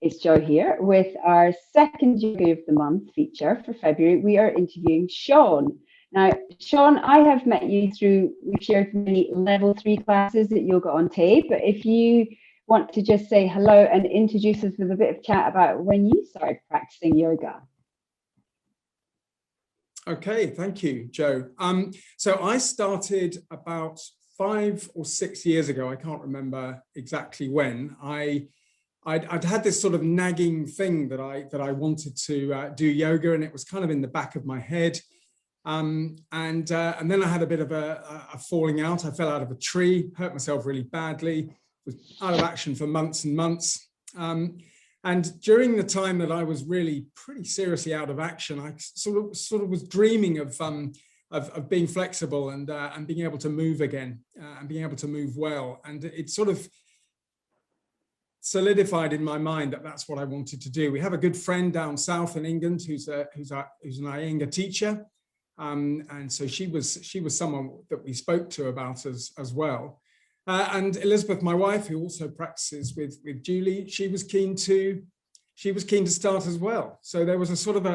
It's Jo here with our second Yoga of the Month feature for February. We are interviewing Sean. Now, Sean, I have met you we've shared many level 3 classes at Yoga on Tape, but if you want to just say hello and introduce us with a bit of chat about when you started practicing yoga. Okay, thank you, Jo. So I started about 5 or 6 years ago. I can't remember exactly when. I'd had this sort of nagging thing that I wanted to do yoga, and it was kind of in the back of my head. And then I had a bit of a falling out. I fell out of a tree, hurt myself really badly, was out of action for months and months. And during the time that I was really pretty seriously out of action, I sort of was dreaming of being flexible and being able to move again and being able to move well. And it sort of solidified in my mind that that's what I wanted to do. We have a good friend down south in England who's an Iyengar teacher, and so she was someone that we spoke to about as well. And Elizabeth, my wife, who also practices with Julie, she was keen to start as well. So there was a sort of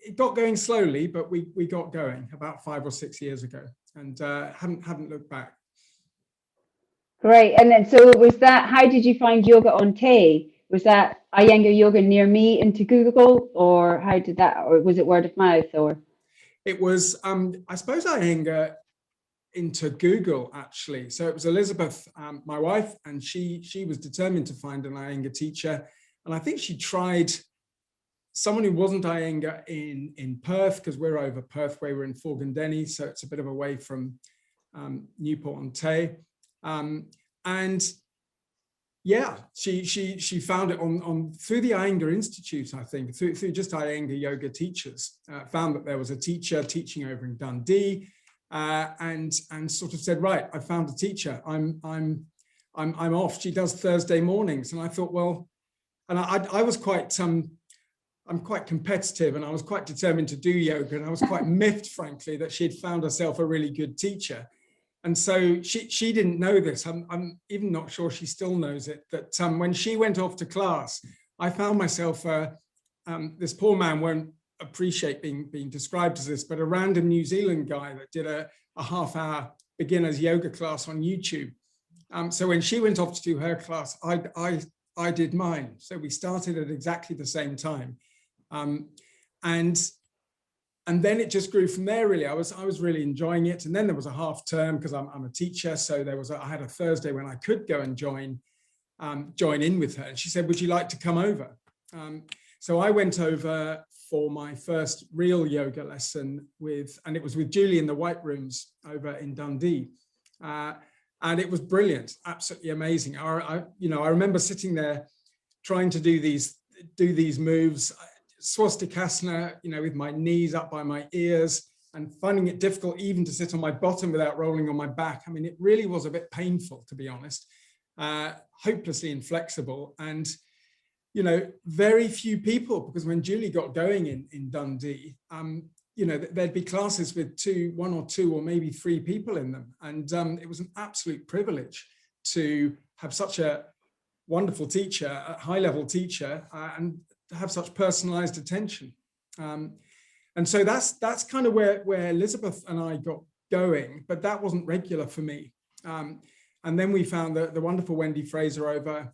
it got going slowly, but we got going about 5 or 6 years ago, and haven't looked back. Great. And then, so was that, how did you find Yoga on Tay? Was that Iyengar Yoga near me into Google, or how did that, or was it word of mouth, or? It was, I suppose, Iyengar into Google, actually. So it was Elizabeth, my wife, and she was determined to find an Iyengar teacher. And I think she tried someone who wasn't Iyengar in Perth, because we're over Perth way, we're in Forgandenny, so it's a bit of a way from Newport on Tay. And yeah, she found it on through the Iyengar Institute, I think, through just Iyengar Yoga teachers, found that there was a teacher teaching over in Dundee, and sort of said, right, I found a teacher. I'm off. She does Thursday mornings, and I thought, well, and I was quite I'm quite competitive, and I was quite determined to do yoga, and I was quite miffed, frankly, that she'd found herself a really good teacher. And so she didn't know this. I'm even not sure she still knows it, that when she went off to class, I found myself, this poor man won't appreciate being described as this, but a random New Zealand guy that did a half-hour beginner's yoga class on YouTube. So when she went off to do her class, I did mine. So we started at exactly the same time. And then it just grew from there, really. I was really enjoying it. And then there was a half term, because I'm a teacher. So I had a Thursday when I could go and join in with her. And she said, would you like to come over? So I went over for my first real yoga lesson and it was with Julie in the White Rooms over in Dundee. And it was brilliant, absolutely amazing. I remember sitting there trying to do these moves, swastikasana, with my knees up by my ears, and finding it difficult even to sit on my bottom without rolling on my back. I mean, it really was a bit painful, to be honest, hopelessly inflexible. And, very few people, because when Julie got going in Dundee, there'd be classes with 1 or 2 or maybe 3 people in them. And it was an absolute privilege to have such a wonderful teacher, a high-level teacher, and to have such personalized attention. And so that's kind of where Elizabeth and I got going, but that wasn't regular for me. And then we found the wonderful Wendy Fraser over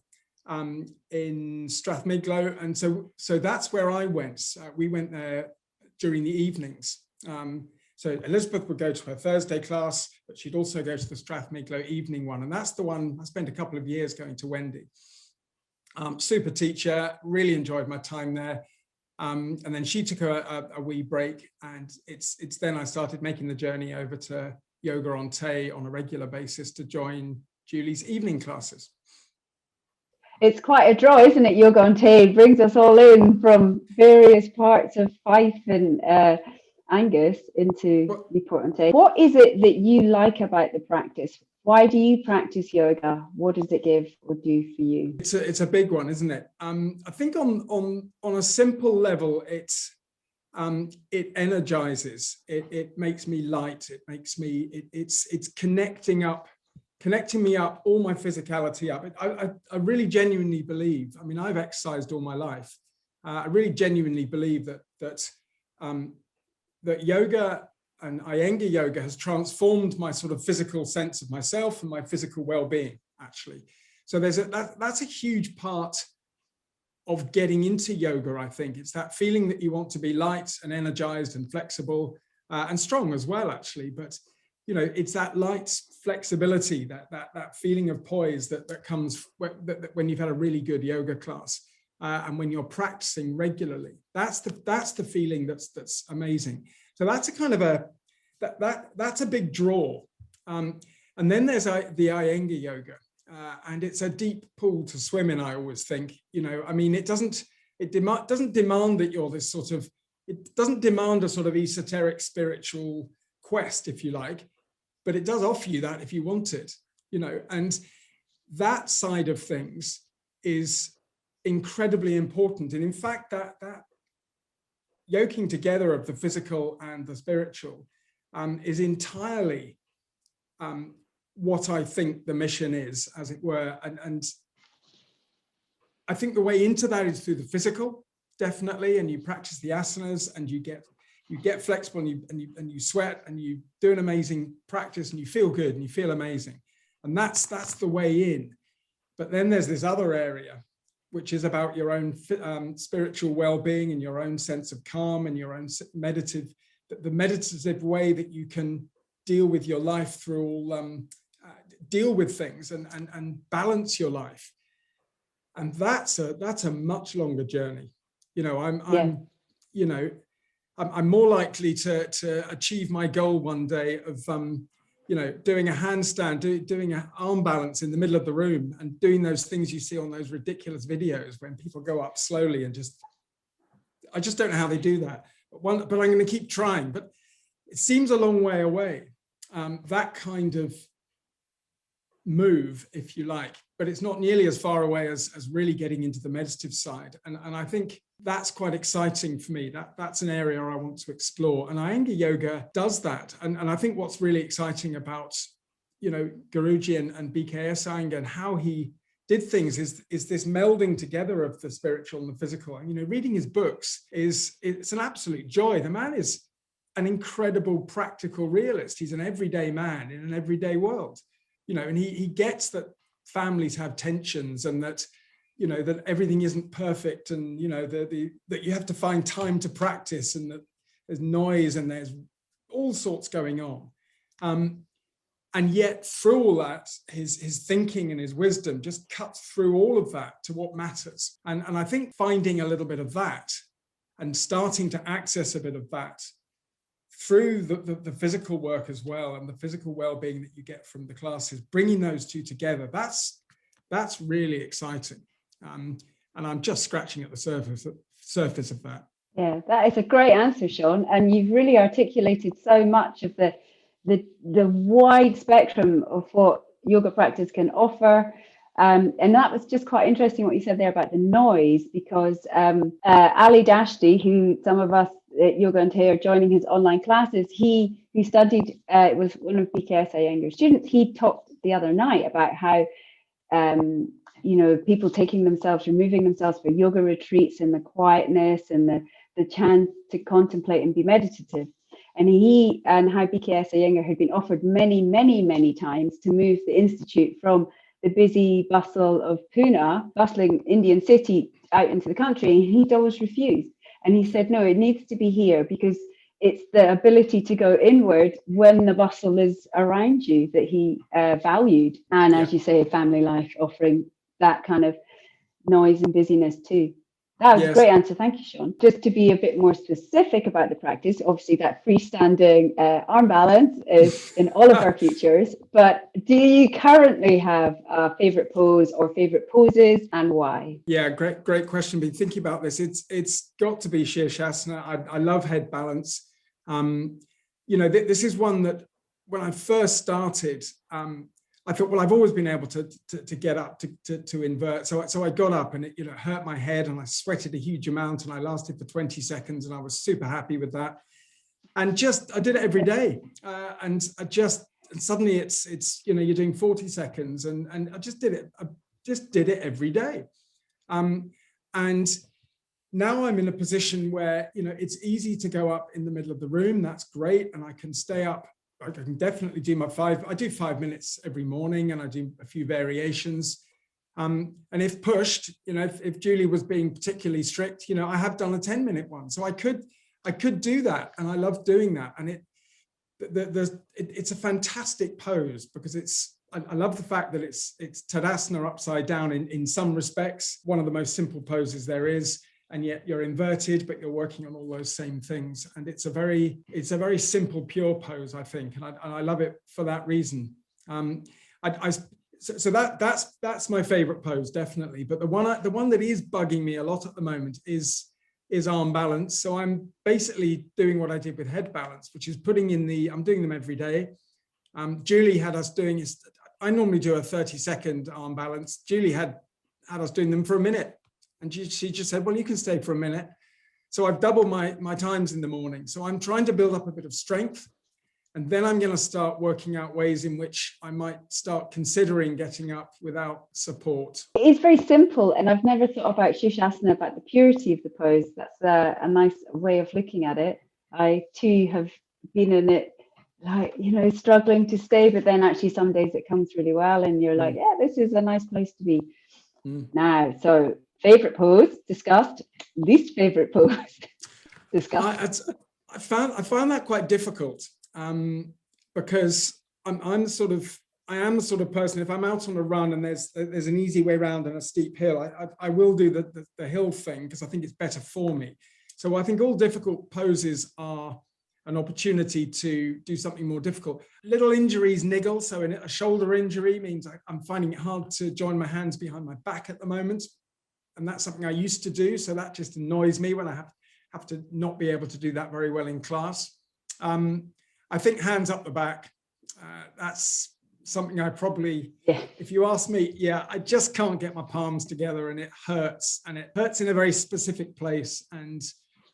in Strathmiglo. And so that's where I went. We went there during the evenings. So Elizabeth would go to her Thursday class, but she'd also go to the Strathmiglo evening one. And that's the one I spent a couple of years going to Wendy. Super teacher, really enjoyed my time there. And then she took a wee break, and it's then I started making the journey over to Yoga on Tay on a regular basis to join Julie's evening classes. It's quite a draw, isn't it? Yoga on Tay brings us all in from various parts of Fife and Angus into Newport on Tay. What is it that you like about the practice? Why do you practice yoga? What does it give or do for you? It's a big one, isn't it? I think on a simple level, it energizes. It makes me light. It makes me. It's connecting up connecting me up, all my physicality up. I really genuinely believe, I mean, I've exercised all my life. I really genuinely believe that yoga and Iyengar Yoga has transformed my sort of physical sense of myself and my physical well-being, actually. So that's a huge part of getting into yoga, I think. It's that feeling that you want to be light and energized and flexible and strong as well, actually. But, you know, it's that light flexibility, that feeling of poise that comes when you've had a really good yoga class. And when you're practicing regularly, that's the feeling that's amazing. So that's a kind of that's a big draw. And then there's the Iyengar Yoga, and it's a deep pool to swim in. I always think, you know, I mean, it doesn't demand that you're this sort of, it doesn't demand a sort of esoteric spiritual quest, if you like, but it does offer you that if you want it, you know, and that side of things is incredibly important. And in fact, that yoking together of the physical and the spiritual is entirely what I think the mission is, as it were. And I think the way into that is through the physical, definitely. And you practice the asanas, and you get flexible, and you sweat, and you do an amazing practice, and you feel good, and you feel amazing. And that's the way in. But then there's this other area, which is about your own spiritual well-being and your own sense of calm and your own the meditative way that you can deal with your life through all, deal with things and balance your life. And that's a much longer journey. You know, I'm more likely to achieve my goal one day of, you know, doing a handstand, doing an arm balance in the middle of the room, and doing those things you see on those ridiculous videos when people go up slowly and I just don't know how they do that. But I'm going to keep trying. But it seems a long way away, that kind of move, if you like, but it's not nearly as far away as really getting into the meditative side. And I think that's quite exciting for me. That's an area I want to explore. And Iyengar Yoga does that. And I think what's really exciting about, you know, Guruji and BKS Iyengar and how he did things is this melding together of the spiritual and the physical. And, you know, reading his books it's an absolute joy. The man is an incredible practical realist. He's an everyday man in an everyday world. You know, and he gets that families have tensions, and that, you know, that everything isn't perfect, and, you know, that you have to find time to practice, and that there's noise and there's all sorts going on. And yet through all that, his thinking and his wisdom just cuts through all of that to what matters. And I think finding a little bit of that and starting to access a bit of that through the physical work as well, and the physical well-being that you get from the classes, bringing those two together, that's really exciting. And I'm just scratching at the surface of that. Yeah, that is a great answer, Sean. And you've really articulated so much of the wide spectrum of what yoga practice can offer. And that was just quite interesting what you said there about the noise, because Ali Dashti, who some of us at Yoga and Tay are joining his online classes, he studied, was one of BKS Iyengar's students. He talked the other night about how, you know, people removing themselves for yoga retreats in the quietness and the chance to contemplate and be meditative. And how BKS Iyengar had been offered many, many, many times to move the institute from the busy bustle of Pune, bustling Indian city, out into the country. And he'd always refused. And he said, no, it needs to be here, because it's the ability to go inward when the bustle is around you that he valued. And as you say, family life offering that kind of noise and busyness too. That was a great answer. Thank you, Sean. Just to be a bit more specific about the practice, obviously that freestanding arm balance is in all of our features, but do you currently have a favorite pose or favorite poses, and why? Yeah, great question. Been thinking about this. It's got to be Shirshasana. I love head balance. You know, this is one that when I first started, I thought, well, I've always been able to get up to invert. So I got up, and it, you know, hurt my head, and I sweated a huge amount, and I lasted for 20 seconds, and I was super happy with that. And I did it every day. And I just and suddenly it's you're doing 40 seconds, and I just did it every day. And now I'm in a position where, it's easy to go up in the middle of the room. That's great. And I can stay up. I can definitely do I do 5 minutes every morning, and I do a few variations. And if pushed, if Julie was being particularly strict, I have done a 10-minute one. So I could do that. And I love doing that. And it's a fantastic pose, because I love the fact that it's Tadasana upside down in some respects, one of the most simple poses there is, and yet you're inverted, but you're working on all those same things. And it's a very simple, pure pose, I think, and I love it for that reason. So that's my favorite pose, definitely. But the one that is bugging me a lot at the moment is arm balance. So I'm basically doing what I did with head balance, which is I'm doing them every day. Julie had us doing I normally do a 30-second arm balance. Julie had us doing them for a minute. And she just said, well, you can stay for a minute. So I've doubled my times in the morning. So I'm trying to build up a bit of strength. And then I'm going to start working out ways in which I might start considering getting up without support. It is very simple. And I've never thought about Shushasana, about the purity of the pose. That's a nice way of looking at it. I too have been in it, struggling to stay, but then actually some days it comes really well, and you're like, yeah, this is a nice place to be. Now. So favorite pose discussed, least favorite pose discussed. I found that quite difficult, because I am the sort of person, if I'm out on a run and there's an easy way around and a steep hill, I will do the hill thing, because I think it's better for me. So I think all difficult poses are an opportunity to do something more difficult. Little injuries niggle. So a shoulder injury means I'm finding it hard to join my hands behind my back at the moment. And that's something I used to do. So that just annoys me when I have to not be able to do that very well in class. I think hands up the back, that's something I probably, if you ask me, I just can't get my palms together, and it hurts in a very specific place. And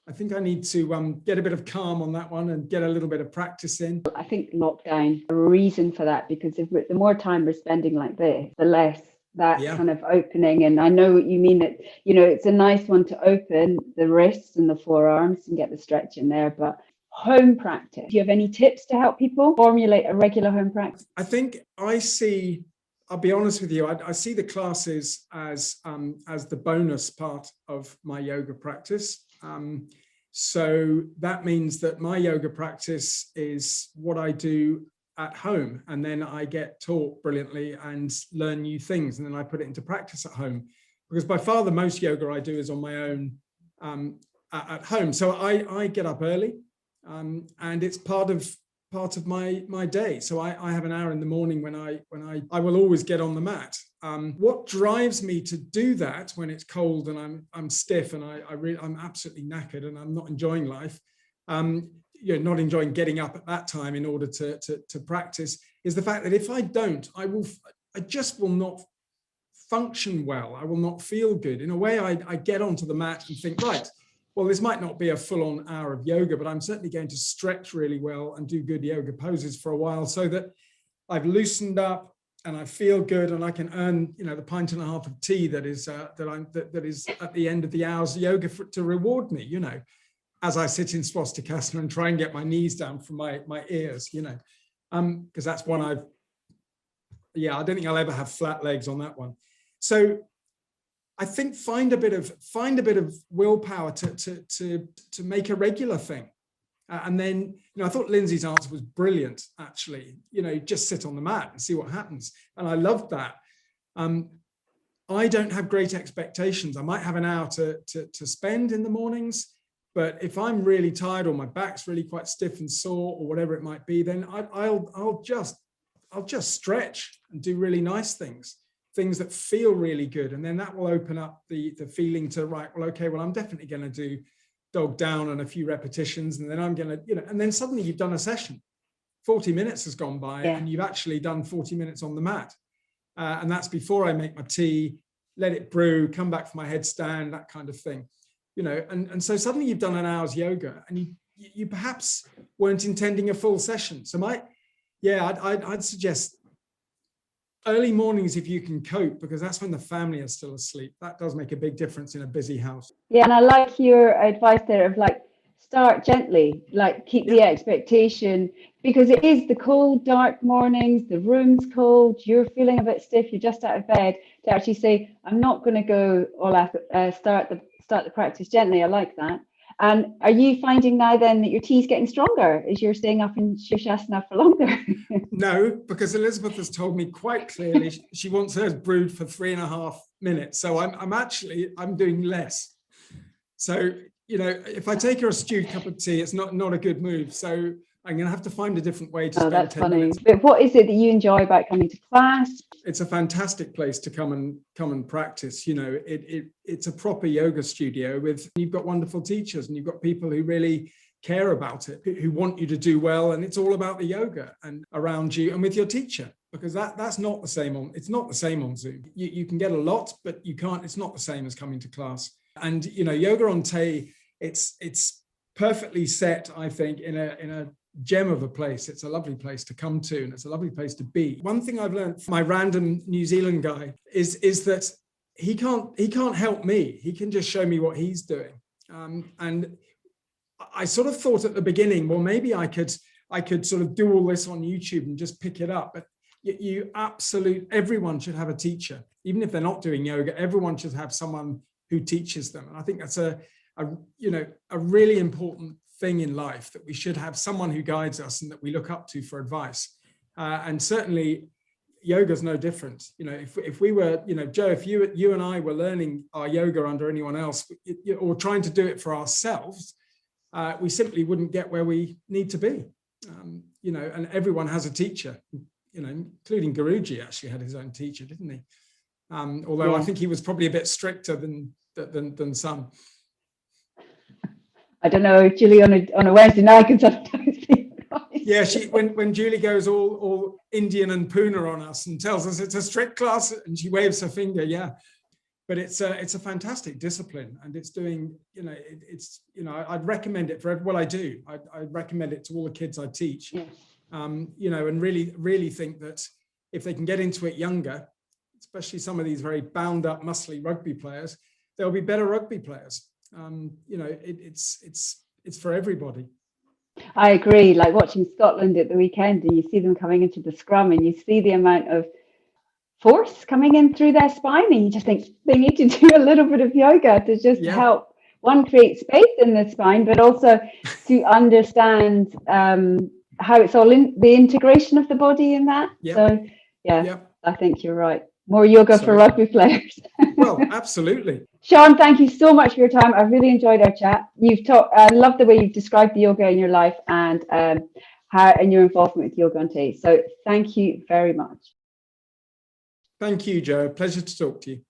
I think I need to get a bit of calm on that one and get a little bit of practice in. I think lockdown, a reason for that, because the more time we're spending like this, the less that kind of opening. And I know what you mean, that, it's a nice one to open the wrists and the forearms and get the stretch in there. But home practice, do you have any tips to help people formulate a regular home practice? I think I'll be honest with you, I see the classes as the bonus part of my yoga practice. So that means that my yoga practice is what I do at home, and then I get taught brilliantly and learn new things, and then I put it into practice at home, because by far the most yoga I do is on my own at home. So I get up early, and it's part of my day. So I have an hour in the morning when I will always get on the mat. What drives me to do that when it's cold and I'm stiff and I'm absolutely knackered and I'm not enjoying life, not enjoying getting up at that time in order to practice, is the fact that if I don't, I just will not function well. I will not feel good. In a way, I get onto the mat and think, right, well, this might not be a full-on hour of yoga, but I'm certainly going to stretch really well and do good yoga poses for a while, so that I've loosened up and I feel good, and I can earn, the pint and a half of tea that is at the end of the hour's yoga to reward me, as I sit in swastikasana and try and get my knees down from my ears, because that's one I don't think I'll ever have flat legs on that one. So I think find a bit of willpower to make a regular thing. And then, I thought Lindsay's answer was brilliant, actually. Just sit on the mat and see what happens. And I loved that. I don't have great expectations. I might have an hour to spend in the mornings, but if I'm really tired or my back's really quite stiff and sore or whatever it might be, then I'll just stretch and do really nice things that feel really good. And then that will open up the feeling to, right, well, okay, well, I'm definitely going to do dog down and a few repetitions. And then I'm going to, and then suddenly you've done a session. 40 minutes has gone by and you've actually done 40 minutes on the mat. And that's before I make my tea, let it brew, come back for my headstand, that kind of thing. And so suddenly you've done an hour's yoga, and you perhaps weren't intending a full session. So Yeah, I'd suggest early mornings if you can cope, because that's when the family is still asleep. That does make a big difference in a busy house. Yeah, and I like your advice there of like start gently, like keep the expectation, because it is the cold, dark mornings, the room's cold, you're feeling a bit stiff, you're just out of bed, to actually say, I'm not going to go all out, start the practice gently. I like that. And are you finding now then that your tea's getting stronger as you're staying up in Shirshasana for longer? No, because Elizabeth has told me quite clearly she wants hers brewed for 3.5 minutes. So I'm doing less. So, you know, if I take her a stewed cup of tea, it's not a good move. So I'm going to have to find a different way to spend that's 10 funny. minutes. But what is it that you enjoy about coming to class? It's a fantastic place to come and practice. You know, it's a proper yoga studio you've got wonderful teachers, and you've got people who really care about it, who want you to do well, and it's all about the yoga and around you and with your teacher, because it's not the same on Zoom. You can get a lot, but you can't. It's not the same as coming to class. And you know, yoga on Tay, it's perfectly set, I think, in a gem of a place. It's a lovely place to come to, and it's a lovely place to be. One thing I've learned from my random New Zealand guy is that he can't help me. He can just show me what he's doing. And I sort of thought at the beginning, well, maybe I could sort of do all this on YouTube and just pick it up. But everyone should have a teacher, even if they're not doing yoga. Everyone should have someone who teaches them, and I think that's a really important thing in life, that we should have someone who guides us and that we look up to for advice. And certainly yoga is no different. You know, if we were, you know, Joe, if you and I were learning our yoga under anyone else, or trying to do it for ourselves, we simply wouldn't get where we need to be. You know, and everyone has a teacher, you know, including Guruji actually had his own teacher, didn't he? Although I think he was probably a bit stricter than some. I don't know, Julie, on a Wednesday night can sometimes be right. Yeah, when Julie goes all Indian and Pune on us and tells us it's a strict class, and she waves her finger, yeah. But it's a fantastic discipline, and it's doing, you know, I'd recommend it for what I do. I'd recommend it to all the kids I teach. Yes. You know, and really think that if they can get into it younger, especially some of these very bound up, muscly rugby players, they'll be better rugby players. You know, it's for everybody. I agree. Like watching Scotland at the weekend, and you see them coming into the scrum, and you see the amount of force coming in through their spine, and you just think they need to do a little bit of yoga to just help create space in the spine, but also to understand how it's all in the integration of the body in that. So I think you're right. More yoga for rugby players. Well, absolutely. Sean, thank you so much for your time. I really enjoyed our chat. I love the way you've described the yoga in your life, and your involvement with Yoga on Tay. So thank you very much. Thank you, Joe. Pleasure to talk to you.